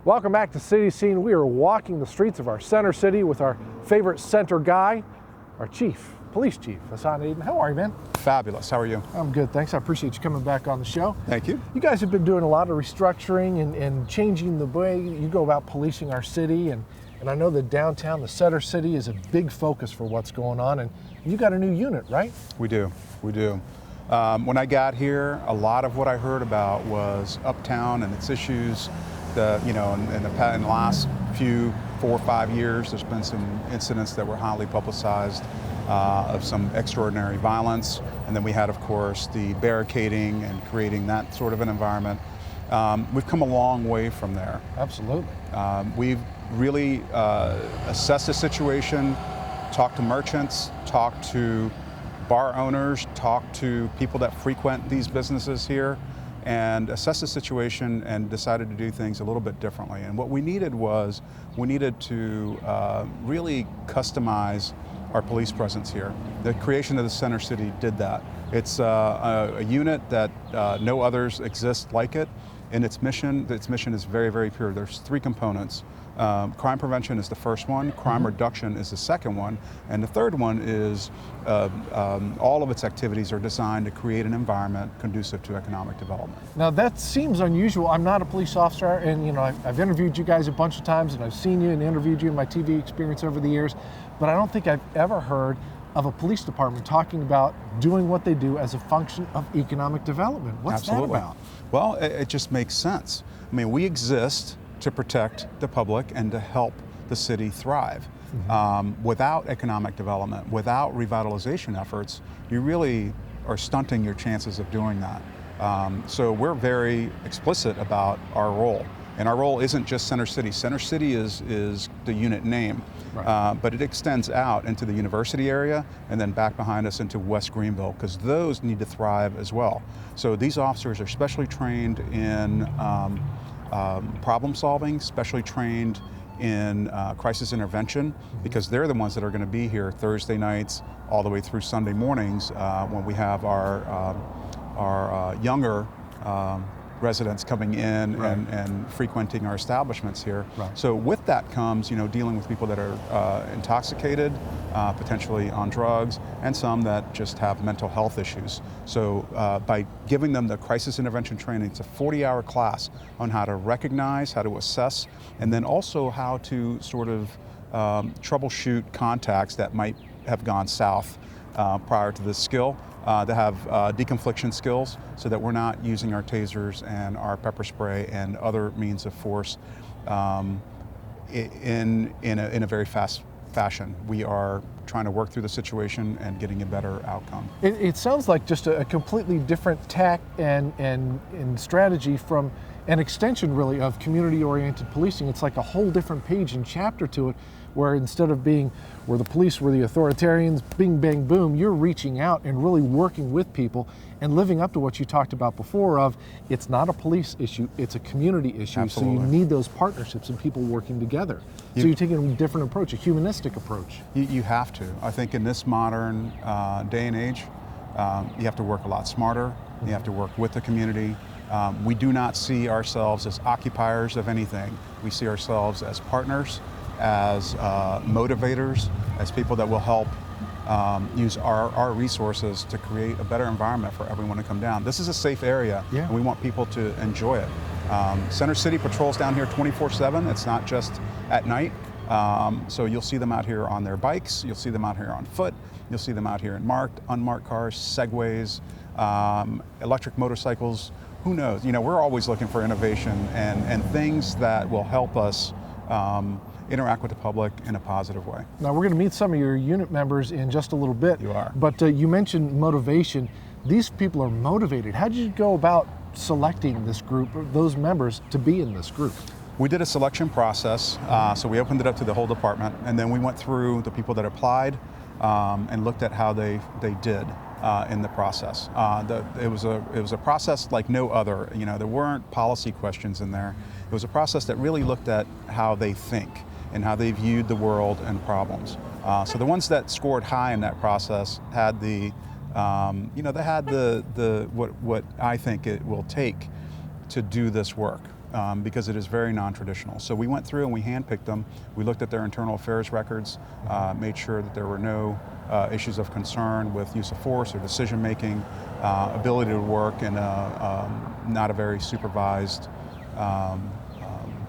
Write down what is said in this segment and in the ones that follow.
Welcome back to City Scene. We are walking the streets of our center city with our favorite center guy, our police chief, Aden. How are you, man? Fabulous. How are you? I'm good, thanks. I appreciate you coming back on the show. Thank you. You guys have been doing a lot of restructuring and changing the way you go about policing our city. And I know that downtown, the center city, is a big focus for what's going on. And you got a new unit, right? We do. When I got here, a lot of what I heard about was Uptown and its issues. In the last 4 or 5 years, there's been some incidents that were highly publicized of some extraordinary violence. And then we had, of course, the barricading and creating that sort of an environment. We've come a long way from there. Absolutely. We've really assessed the situation, talked to merchants, talked to bar owners, talked to people that frequent these businesses here, and assessed the situation and decided to do things a little bit differently. And what we needed to really customize our police presence here. The creation of the Center City did that. It's a unit that no others exist like it. And its mission is very, very pure. There's 3 components. Crime prevention is the first one, crime reduction is the second one, and the third one is all of its activities are designed to create an environment conducive to economic development. Now that seems unusual. I'm not a police officer, and I've interviewed you guys a bunch of times, and I've seen you and interviewed you in my TV experience over the years, but I don't think I've ever heard of a police department talking about doing what they do as a function of economic development. What's Absolutely. that about? Well, it just makes sense. I mean, we exist to protect the public and to help the city thrive. Without economic development, without revitalization efforts, you really are stunting your chances of doing that. So we're very explicit about our role. And our role isn't just Center City. Center City is the unit name, right. But it extends out into the university area and then back behind us into West Greenville, because those need to thrive as well. So these officers are specially trained in problem solving, specially trained in crisis intervention, because they're the ones that are going to be here Thursday nights all the way through Sunday mornings when we have our younger residents coming in and frequenting our establishments here. Right. So with that comes, dealing with people that are intoxicated, potentially on drugs, and some that just have mental health issues. So by giving them the crisis intervention training, it's a 40-hour class on how to recognize, how to assess, and then also how to sort of troubleshoot contacts that might have gone south prior to this skill. To have deconfliction skills, so that we're not using our tasers and our pepper spray and other means of force in a very fast fashion. We are trying to work through the situation and getting a better outcome. It sounds like just a completely different tack and strategy from an extension, really, of community-oriented policing. It's like a whole different page and chapter to it, where instead of being where the police were the authoritarians, bing, bang, boom, you're reaching out and really working with people and living up to what you talked about before of, it's not a police issue, it's a community issue. Absolutely. So you need those partnerships and people working together. So you're taking a different approach, a humanistic approach. You have to. I think in this modern day and age, you have to work a lot smarter. You have to work with the community. We do not see ourselves as occupiers of anything. We see ourselves as partners, as motivators, as people that will help use our resources to create a better environment for everyone to come down. This is a safe area, and we want people to enjoy it. Center City patrols down here 24/7. It's not just at night. So you'll see them out here on their bikes, you'll see them out here on foot, you'll see them out here in marked, unmarked cars, segways, electric motorcycles. Who knows? We're always looking for innovation and things that will help us interact with the public in a positive way. Now we're going to meet some of your unit members in just a little bit. You are. But you mentioned motivation. These people are motivated. How did you go about selecting this group, or those members, to be in this group? We did a selection process, so we opened it up to the whole department, and then we went through the people that applied and looked at how they did in the process. It was a process like no other. There weren't policy questions in there. It was a process that really looked at how they think and how they viewed the world and problems. So the ones that scored high in that process had they had what I think it will take to do this work. because it is very non-traditional. So we went through and we handpicked them. We looked at their internal affairs records, made sure that there were no issues of concern with use of force or decision making, ability to work in not a very supervised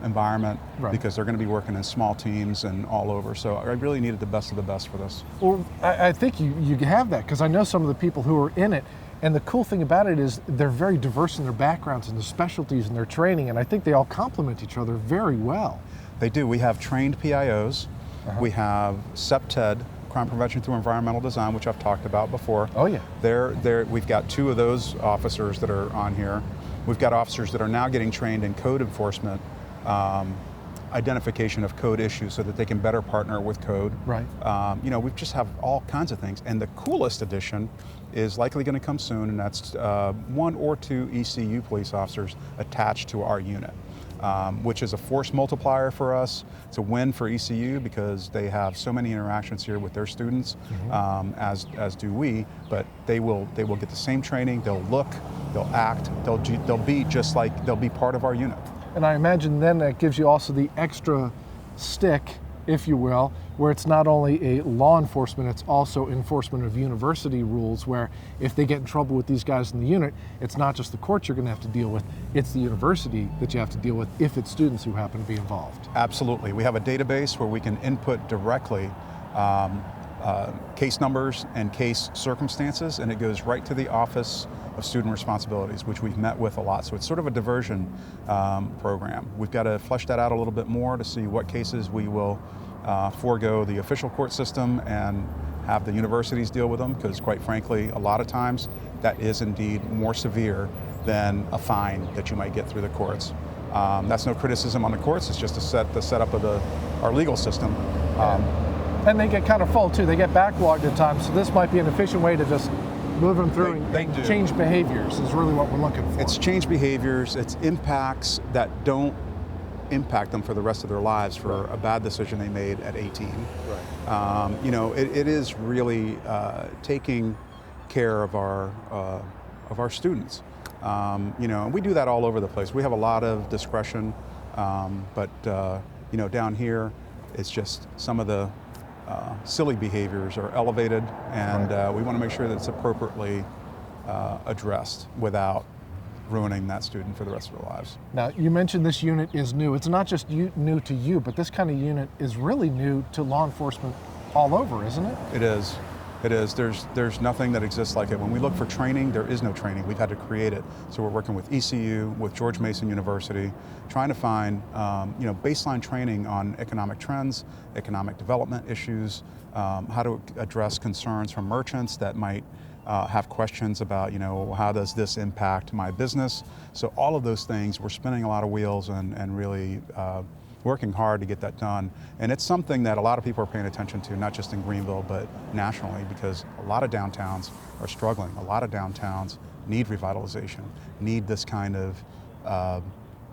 environment, because they're going to be working in small teams and all over. So I really needed the best of the best for this. Well, I think you have that, because I know some of the people who are in it, and the cool thing about it is they're very diverse in their backgrounds and their specialties and their training, and I think they all complement each other very well. They do. We have trained PIOs. We have CEPTED, Crime Prevention Through Environmental Design, which I've talked about before. Oh yeah. We've got 2 of those officers that are on here. We've got officers that are now getting trained in code enforcement, identification of code issues so that they can better partner with code. Right. We just have all kinds of things. And the coolest addition is likely going to come soon, and that's 1 or 2 ECU police officers attached to our unit, which is a force multiplier for us. It's a win for ECU because they have so many interactions here with their students, as do we, but they will get the same training, they'll look, they'll act, they'll be part of our unit. And I imagine then that gives you also the extra stick, if you will, where it's not only a law enforcement, it's also enforcement of university rules, where if they get in trouble with these guys in the unit, it's not just the courts you're going to have to deal with, it's the university that you have to deal with if it's students who happen to be involved. Absolutely. We have a database where we can input directly case numbers and case circumstances, and it goes right to the Office of Student Responsibilities, which we've met with a lot. So it's sort of a diversion program. We've got to flesh that out a little bit more to see what cases we will forego the official court system and have the universities deal with them, because quite frankly, a lot of times that is indeed more severe than a fine that you might get through the courts. That's no criticism on the courts, it's just the setup of our legal system. And they get kind of full too, they get backlogged at times, so this might be an efficient way to just move them through and change behaviors is really what we're looking for. It's change behaviors, it's impacts that don't impact them for the rest of their lives for a bad decision they made at 18. Right. It is really taking care of our students. And we do that all over the place. We have a lot of discretion, but down here, it's just some of the silly behaviors are elevated, and we want to make sure that it's appropriately addressed without ruining that student for the rest of their lives. Now, you mentioned this unit is new. It's not just new to you, but this kind of unit is really new to law enforcement all over, isn't it? It is. It is. There's nothing that exists like it. When we look for training, there is no training. We've had to create it. So we're working with ECU, with George Mason University, trying to find baseline training on economic trends, economic development issues, how to address concerns from merchants that might have questions about, how does this impact my business? So all of those things, we're spinning a lot of wheels and really working hard to get that done. And it's something that a lot of people are paying attention to, not just in Greenville, but nationally, because a lot of downtowns are struggling. A lot of downtowns need revitalization, need this kind of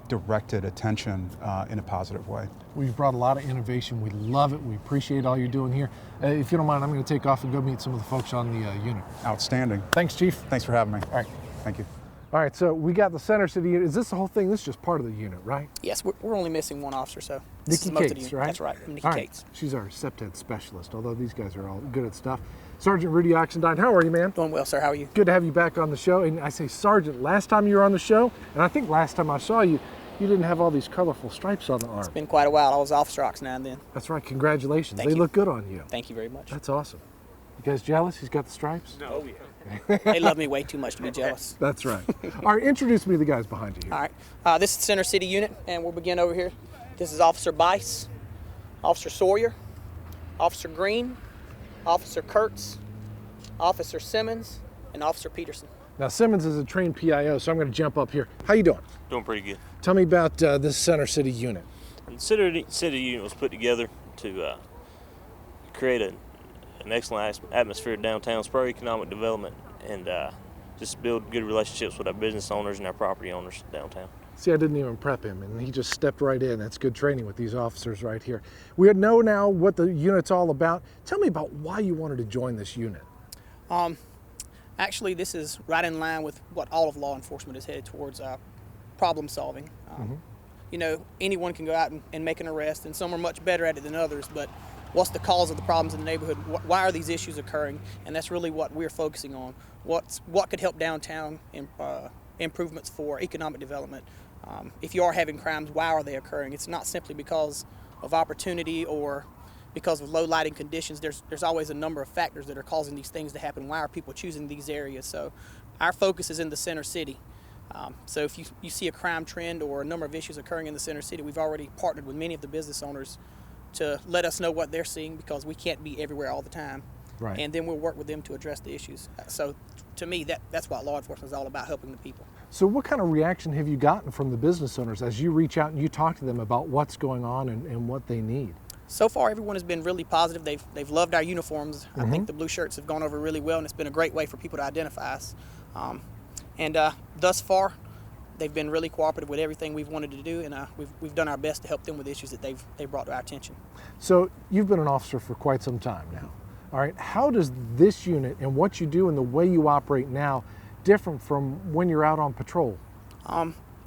directed attention in a positive way. We've brought a lot of innovation. We love it. We appreciate all you're doing here. If you don't mind, I'm going to take off and go meet some of the folks on the unit. Outstanding. Thanks, Chief. Thanks for having me. All right. Thank you. All right, so we got the Center City unit. Is this the whole thing? This is just part of the unit, right? Yes, we're only missing one officer, so Nikki Cates, right? That's right, Nikki Cates. She's our CEPTED specialist, although these guys are all good at stuff. Sergeant Rudy Oxendine, how are you, man? Doing well, sir. How are you? Good to have you back on the show. And I say, Sergeant, last time you were on the show, and I think last time I saw you, you didn't have all these colorful stripes on the arm. It's been quite a while. I was Officer Ox now and then. That's right. Congratulations. Thank they you. Look good on you. Thank you very much. That's awesome. You guys jealous? He's got the stripes? No. Oh, yeah. They love me way too much to be jealous. That's right. All right, introduce me to the guys behind you here. All right. This is the Center City unit, and we'll begin over here. This is Officer Bice, Officer Sawyer, Officer Green, Officer Kurtz, Officer Simmons, and Officer Peterson. Now, Simmons is a trained PIO, so I'm going to jump up here. How you doing? Doing pretty good. Tell me about this Center City unit. The City unit was put together to create an excellent atmosphere downtown, spur economic development, and just build good relationships with our business owners and our property owners downtown. See, I didn't even prep him, and he just stepped right in. That's good training with these officers right here. We know now what the unit's all about. Tell me about why you wanted to join this unit. Actually, this is right in line with what all of law enforcement is headed towards. problem solving. You know, anyone can go out and make an arrest, and some are much better at it than others, but what's the cause of the problems in the neighborhood? Why are these issues occurring? And that's really what we're focusing on. What could help downtown, improvements for economic development. If you are having crimes, why are they occurring? It's not simply because of opportunity or because of low lighting conditions. There's always a number of factors that are causing these things to happen. Why are people choosing these areas? So our focus is in the center city. So if you see a crime trend or a number of issues occurring in the center city, we've already partnered with many of the business owners to let us know what they're seeing, because we can't be everywhere all the time. Right. And then we'll work with them to address the issues. So to me, that's what law enforcement is all about, helping the people. So what kind of reaction have you gotten from the business owners as you reach out and you talk to them about what's going on and what they need? So far, everyone has been really positive. They've loved our uniforms. I think the blue shirts have gone over really well, and it's been a great way for people to identify us. And thus far, they've been really cooperative with everything we've wanted to do, and we've done our best to help them with issues that they've brought to our attention. So you've been an officer for quite some time now. All right, how does this unit and what you do and the way you operate now different from when you're out on patrol?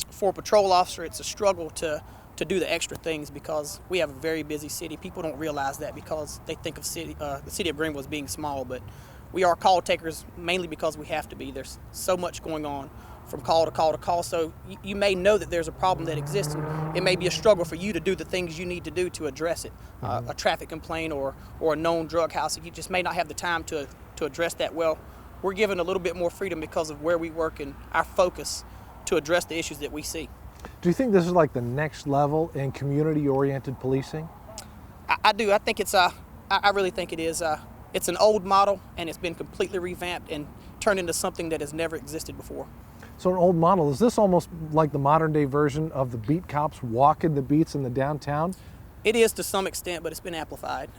For a patrol officer, it's a struggle to do the extra things because we have a very busy city. People don't realize that because they think of the city of Greenville as being small, but we are call takers mainly because we have to be. There's so much going on from call to call to call, so you may know that there's a problem that exists, and it may be a struggle for you to do the things you need to do to address it. A traffic complaint or a known drug house, you just may not have the time to address that. Well, we're given a little bit more freedom because of where we work and our focus to address the issues that we see. Do you think this is like the next level in community-oriented policing? I do. I think I really think it is. It's an old model, and it's been completely revamped and turned into something that has never existed before. So an old model, is this almost like the modern day version of the beat cops walking the beats in the downtown? It is to some extent, but it's been amplified.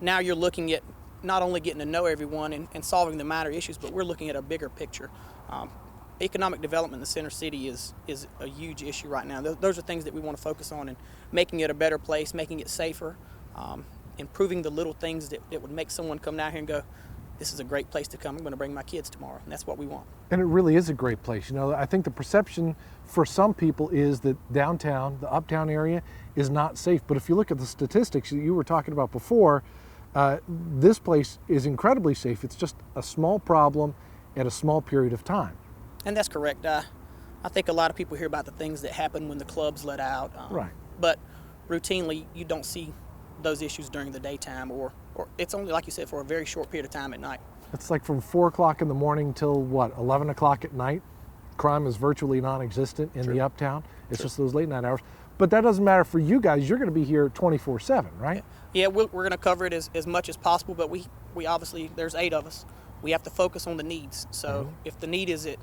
Now you're looking at not only getting to know everyone and solving the minor issues, but we're looking at a bigger picture. Economic development in the center city is a huge issue right now. Those are things that we want to focus on, and making it a better place, making it safer, improving the little things that would make someone come down here and go, this is a great place to come. I'm going to bring my kids tomorrow, and that's what we want. And it really is a great place. You know, I think the perception for some people is that downtown, the Uptown area, is not safe. But if you look at the statistics that you were talking about before, this place is incredibly safe. It's just a small problem at a small period of time. And that's correct. I think a lot of people hear about the things that happen when the clubs let out. Right. But routinely, you don't see those issues during the daytime, or it's only, like you said, for a very short period of time at night. It's like from 4 o'clock in the morning till what, 11 o'clock at night? Crime is virtually non-existent in the Uptown. It's just those late night hours. But that doesn't matter for you guys. You're going to be here 24/7, right? Yeah, we're going to cover it as much as possible, but we obviously, there's 8 of us. We have to focus on the needs. So if the need is at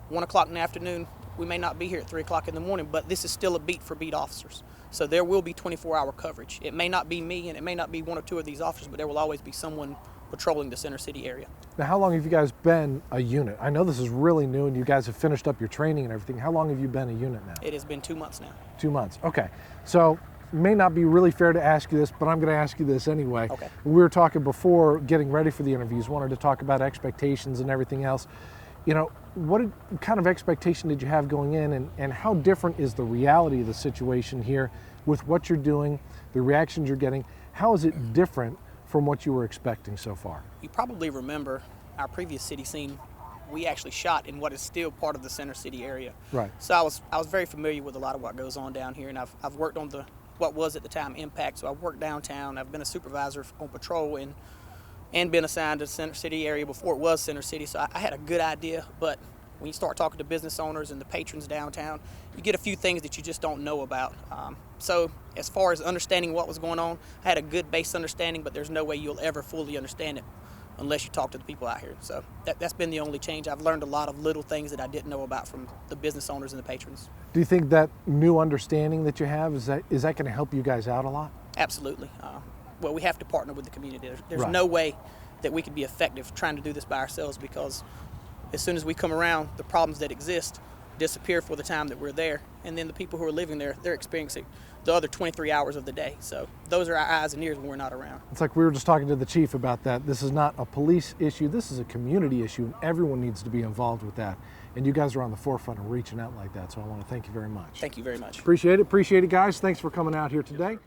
1 o'clock in the afternoon, we may not be here at 3 o'clock in the morning, but this is still a beat for beat officers. So there will be 24-hour coverage. It may not be me, and it may not be 1 or 2 of these officers, but there will always be someone patrolling the center city area. Now, how long have you guys been a unit? I know this is really new, and you guys have finished up your training and everything. How long have you been a unit now? It has been 2 months now. 2 months, okay. So it may not be really fair to ask you this, but I'm going to ask you this anyway. Okay. We were talking before getting ready for the interviews, wanted to talk about expectations and everything else. You know, what kind of expectation did you have going in, and how different is the reality of the situation here with what you're doing, the reactions you're getting? How is it different from what you were expecting so far? You probably remember our previous city scene. We actually shot in what is still part of the center city area. Right. So I was very familiar with a lot of what goes on down here, and I've worked on what was at the time Impact. So I've worked downtown. I've been a supervisor on patrol and been assigned to the center city area before it was center city. So I had a good idea, but when you start talking to business owners and the patrons downtown, you get a few things that you just don't know about. So as far as understanding what was going on, I had a good base understanding, but there's no way you'll ever fully understand it unless you talk to the people out here. So that's been the only change. I've learned a lot of little things that I didn't know about from the business owners and the patrons. Do you think that new understanding that you have, is that going to help you guys out a lot? Absolutely. Well, we have to partner with the community. There's no way that we could be effective trying to do this by ourselves, because as soon as we come around, the problems that exist disappear for the time that we're there, and then the people who are living there, they're experiencing the other 23 hours of the day. So those are our eyes and ears when we're not around. It's like we were just talking to the chief about that. This is not a police issue, this is a community issue, and everyone needs to be involved with that. and you guys are on the forefront of reaching out like that. So I want to thank you very much. Thank you very much. Appreciate it, guys. Thanks for coming out here today.